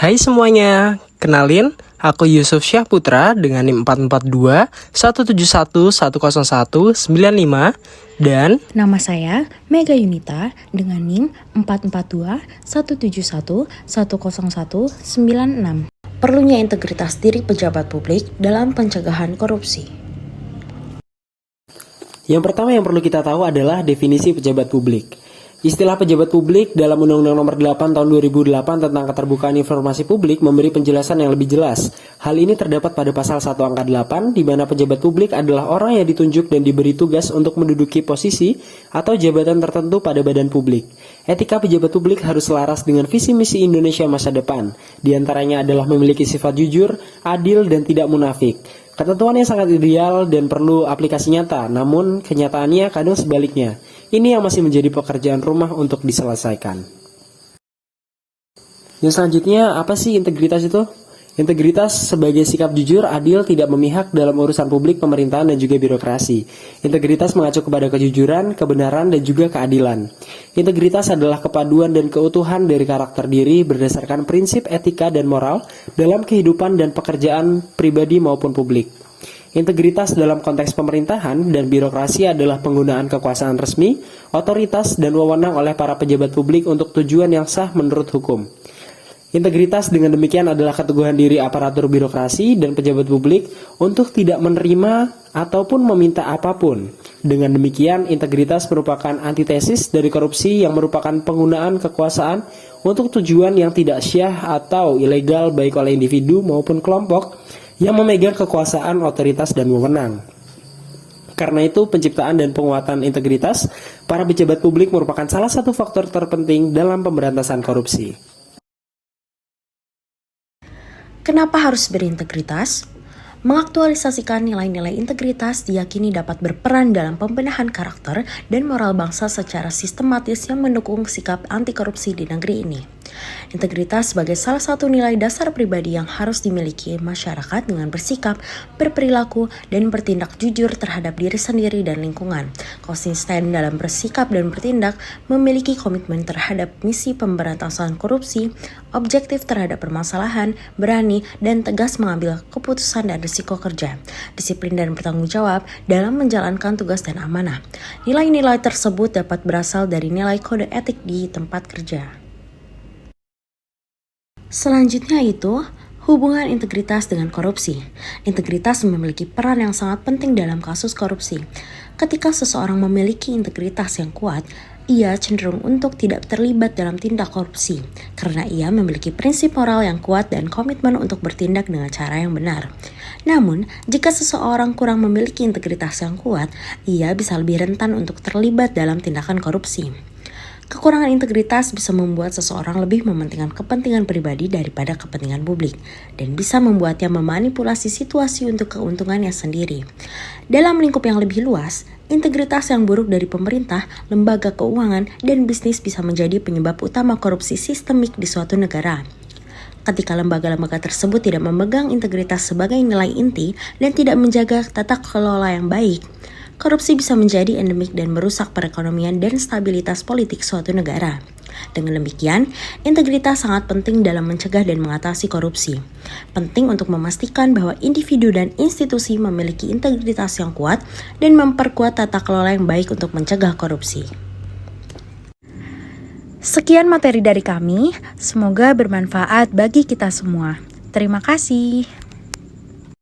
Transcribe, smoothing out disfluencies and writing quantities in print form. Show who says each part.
Speaker 1: Hai semuanya, kenalin aku Yusuf Syahputra dengan NIM 442 171 101 95 dan
Speaker 2: Nama saya Mega Yunita dengan NIM 442 171 101 96. Perlunya integritas diri pejabat publik dalam pencegahan korupsi.
Speaker 1: yang pertama yang perlu kita tahu adalah definisi pejabat publik. Istilah pejabat publik dalam Undang-Undang Nomor 8 Tahun 2008 tentang Keterbukaan Informasi Publik memberi penjelasan yang lebih jelas. Hal ini terdapat pada pasal 1 angka 8 di mana pejabat publik adalah orang yang ditunjuk dan diberi tugas untuk menduduki posisi atau jabatan tertentu pada badan publik. Etika pejabat publik harus selaras dengan visi misi Indonesia masa depan. Di antaranya adalah memiliki sifat jujur, adil dan tidak munafik. Ketentuan yang sangat ideal dan perlu aplikasi nyata, namun kenyataannya kadang sebaliknya. Ini yang masih menjadi pekerjaan rumah untuk diselesaikan. Yang selanjutnya, apa sih integritas itu? Integritas sebagai sikap jujur, adil, tidak memihak dalam urusan publik, pemerintahan, dan juga birokrasi. Integritas mengacu kepada kejujuran, kebenaran, dan juga keadilan. Integritas adalah kepaduan dan keutuhan dari karakter diri berdasarkan prinsip etika dan moral dalam kehidupan dan pekerjaan pribadi maupun publik. Integritas dalam konteks pemerintahan dan birokrasi adalah penggunaan kekuasaan resmi, otoritas, dan wewenang oleh para pejabat publik untuk tujuan yang sah menurut hukum. Integritas dengan demikian adalah keteguhan diri aparatur birokrasi dan pejabat publik untuk tidak menerima ataupun meminta apapun. Dengan demikian, integritas merupakan antitesis dari korupsi yang merupakan penggunaan kekuasaan untuk tujuan yang tidak syah atau ilegal baik oleh individu maupun kelompok yang memegang kekuasaan, otoritas, dan wewenang. Karena itu, penciptaan dan penguatan integritas para pejabat publik merupakan salah satu faktor terpenting dalam pemberantasan korupsi.
Speaker 2: Kenapa harus berintegritas? Mengaktualisasikan nilai-nilai integritas diyakini dapat berperan dalam pembenahan karakter dan moral bangsa secara sistematis yang mendukung sikap anti korupsi di negeri ini. Integritas sebagai salah satu nilai dasar pribadi yang harus dimiliki masyarakat dengan bersikap, berperilaku, dan bertindak jujur terhadap diri sendiri dan lingkungan. Konsisten dalam bersikap dan bertindak, memiliki komitmen terhadap misi pemberantasan korupsi, objektif terhadap permasalahan, berani, dan tegas mengambil keputusan dan risiko kerja, disiplin dan bertanggung jawab dalam menjalankan tugas dan amanah. Nilai-nilai tersebut dapat berasal dari nilai kode etik di tempat kerja. Selanjutnya itu, hubungan integritas dengan korupsi. Integritas memiliki peran yang sangat penting dalam kasus korupsi. Ketika seseorang memiliki integritas yang kuat, ia cenderung untuk tidak terlibat dalam tindak korupsi, karena ia memiliki prinsip moral yang kuat dan komitmen untuk bertindak dengan cara yang benar. Namun, jika seseorang kurang memiliki integritas yang kuat, ia bisa lebih rentan untuk terlibat dalam tindakan korupsi. Kekurangan integritas bisa membuat seseorang lebih mementingkan kepentingan pribadi daripada kepentingan publik, dan bisa membuatnya memanipulasi situasi untuk keuntungannya sendiri. Dalam lingkup yang lebih luas, integritas yang buruk dari pemerintah, lembaga keuangan, dan bisnis bisa menjadi penyebab utama korupsi sistemik di suatu negara. Ketika lembaga-lembaga tersebut tidak memegang integritas sebagai nilai inti dan tidak menjaga tata kelola yang baik, korupsi bisa menjadi endemik dan merusak perekonomian dan stabilitas politik suatu negara. Dengan demikian, integritas sangat penting dalam mencegah dan mengatasi korupsi. Penting untuk memastikan bahwa individu dan institusi memiliki integritas yang kuat dan memperkuat tata kelola yang baik untuk mencegah korupsi. Sekian materi dari kami, semoga bermanfaat bagi kita semua. Terima kasih.